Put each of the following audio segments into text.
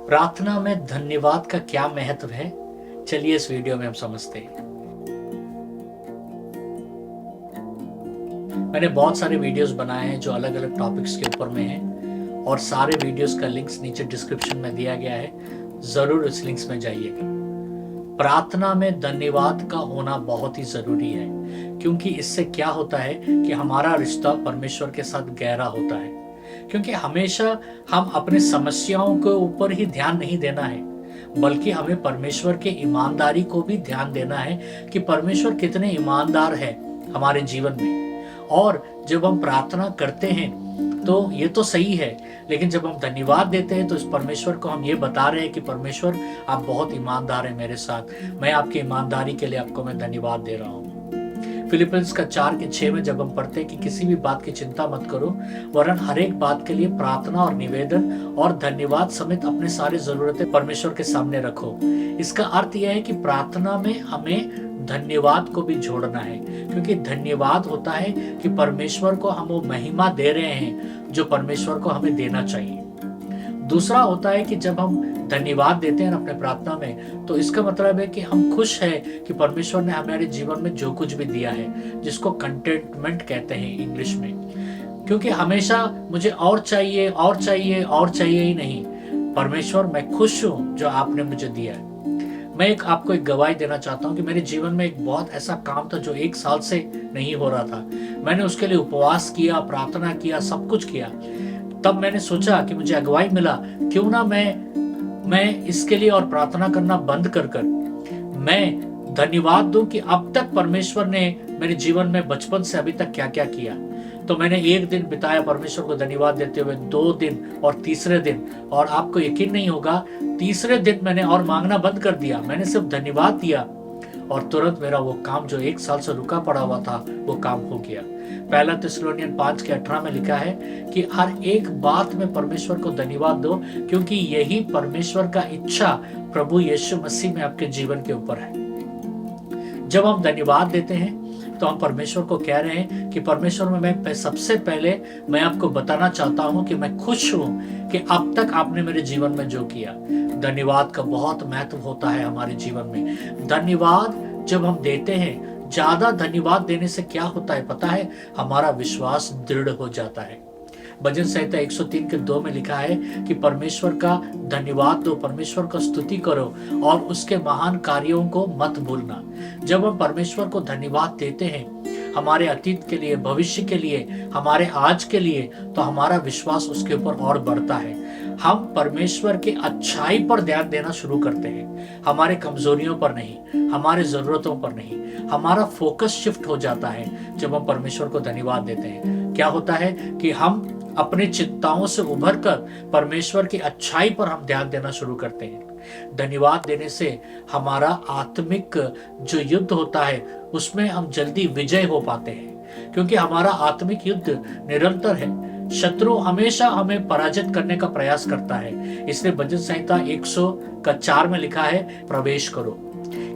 प्रार्थना में धन्यवाद का क्या महत्व है, चलिए इस वीडियो में हम समझते हैं। मैंने बहुत सारे वीडियोस बनाए हैं जो अलग अलग टॉपिक्स के ऊपर में हैं और सारे वीडियोस का लिंक्स नीचे डिस्क्रिप्शन में दिया गया है, जरूर उस लिंक्स में जाइएगा। प्रार्थना में धन्यवाद का होना बहुत ही जरूरी है, क्योंकि इससे क्या होता है कि हमारा रिश्ता परमेश्वर के साथ गहरा होता है। क्योंकि हमेशा हम अपने समस्याओं के ऊपर ही ध्यान नहीं देना है, बल्कि हमें परमेश्वर के ईमानदारी को भी ध्यान देना है कि परमेश्वर कितने ईमानदार है हमारे जीवन में। और जब हम प्रार्थना करते हैं तो ये तो सही है, लेकिन जब हम धन्यवाद देते हैं तो इस परमेश्वर को हम ये बता रहे हैं कि परमेश्वर आप बहुत ईमानदार हैं मेरे साथ, मैं आपकी ईमानदारी के लिए आपको मैं धन्यवाद दे रहा हूँ। फिलिपियंस का 4:6 में जब हम पढ़ते हैं कि किसी भी बात की चिंता मत करो, वरन हर एक बात के लिए प्रार्थना और निवेदन और धन्यवाद समेत अपने सारी जरूरतें परमेश्वर के सामने रखो। इसका अर्थ यह है कि प्रार्थना में हमें धन्यवाद को भी जोड़ना है, क्योंकि धन्यवाद होता है कि परमेश्वर को हम वो महिमा दे रहे हैं जो परमेश्वर को हमें देना चाहिए। दूसरा होता है कि जब हम धन्यवाद देते हैं अपने प्रार्थना में, तो इसका मतलब है कि हम खुश हैं कि परमेश्वर ने हमारे जीवन में जो कुछ भी दिया है, जिसको कंटेंटमेंट कहते हैं इंग्लिश में। क्योंकि हमेशा मुझे और चाहिए और चाहिए और चाहिए ही नहीं, परमेश्वर मैं खुश हूं जो आपने मुझे दिया है। मैं आपको एक गवाही देना चाहता हूँ कि मेरे जीवन में एक बहुत ऐसा काम था जो 1 साल से नहीं हो रहा था। मैंने उसके लिए उपवास किया, प्रार्थना किया, सब कुछ किया। तब मैंने सोचा कि मुझे अगुवाई मिला, क्यों ना मैं इसके लिए और प्रार्थना करना बंद कर मैं धन्यवाद दूं कि अब तक परमेश्वर ने मेरे जीवन में बचपन से अभी तक क्या क्या किया। तो मैंने 1 दिन बिताया परमेश्वर को धन्यवाद देते हुए, 2 दिन और तीसरे दिन, और आपको यकीन नहीं होगा, तीसरे दिन मैंने और मांगना बंद कर दिया। मैंने सिर्फ धन्यवाद दिया और तुरंत मेरा वो काम जो 1 साल से रुका पड़ा हुआ था वो काम हो गया। पहला थिस्सलुनीयन 5:18 में लिखा है कि हर एक बात में परमेश्वर को धन्यवाद दो, क्योंकि यही परमेश्वर का इच्छा प्रभु यीशु मसीह में आपके जीवन के ऊपर है। जब हम धन्यवाद देते हैं तो हम परमेश्वर को कह रहे हैं कि परमेश्वर में मैं सबसे पहले मैं आपको बताना चाहता हूं कि मैं खुश हूं कि अब तक आपने मेरे जीवन में जो किया। धन्यवाद का बहुत महत्व होता है हमारे जीवन में। धन्यवाद जब हम देते हैं, ज्यादा धन्यवाद देने से क्या होता है पता है? हमारा विश्वास दृढ़ हो जाता है। भजन संहिता 103:2 में लिखा है कि परमेश्वर का धन्यवाद दो, परमेश्वर का स्तुति करो और उसके महान कार्यों को मत भूलना। जब हम परमेश्वर को धन्यवाद देते हैं हमारे अतीत के लिए, भविष्य के लिए, हमारे आज के लिए, तो हमारा विश्वास उसके ऊपर और बढ़ता है। हम परमेश्वर की अच्छाई पर ध्यान देना शुरू करते हैं, हमारे कमजोरियों पर नहीं, हमारे जरूरतों पर नहीं। हमारा फोकस शिफ्ट हो जाता है जब हम परमेश्वर को धन्यवाद देते हैं। क्या होता है कि हम अपनी चिंताओं से उभरकर परमेश्वर की अच्छाई पर हम ध्यान देना शुरू करते हैं। धन्यवाद देने से हमारा आत्मिक जो युद्ध होता है उसमें हम जल्दी विजय हो पाते हैं, क्योंकि हमारा आत्मिक युद्ध निरंतर है। शत्रु हमेशा हमें पराजित करने का प्रयास करता है। इसलिए भजन संहिता 100:4 में लिखा है, प्रवेश करो,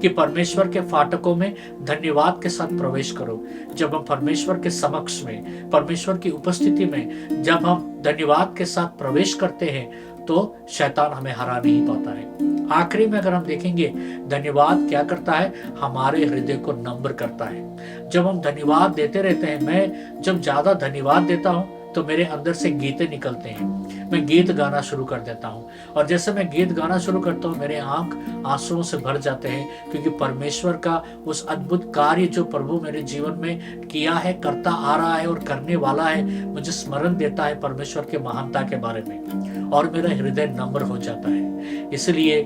कि परमेश्वर के फाटकों में धन्यवाद के साथ प्रवेश करो। जब हम परमेश्वर के समक्ष में, परमेश्वर की उपस्थिति में जब हम धन्यवाद के साथ प्रवेश करते हैं तो शैतान हमें हरा नहीं पाता है। आखिरी में अगर हम देखेंगे, धन्यवाद क्या करता है? हमारे हृदय को नम्र करता है। जब हम धन्यवाद देते रहते हैं, मैं जब ज्यादा धन्यवाद देता हूं तो मेरे अंदर से गीतें निकलते हैं, मैं गीत गाना शुरू कर देता हूँ। और जैसे मैं गीत गाना शुरू करता हूँ, मेरे आंख आंसुओं से भर जाते हैं, क्योंकि परमेश्वर का उस अद्भुत कार्य जो प्रभु मेरे जीवन में किया है, करता आ रहा है और करने वाला है, मुझे स्मरण देता है परमेश्वर के महानता के बारे में, और मेरा हृदय नम्र हो जाता है। इसलिए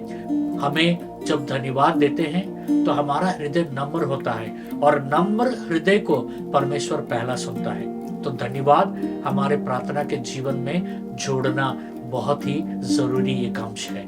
हमें जब धन्यवाद देते हैं तो हमारा हृदय नम्र होता है, और नम्र हृदय को परमेश्वर पहला सुनता है। तो धन्यवाद हमारे प्रार्थना के जीवन में जोड़ना बहुत ही जरूरी एक अंश है।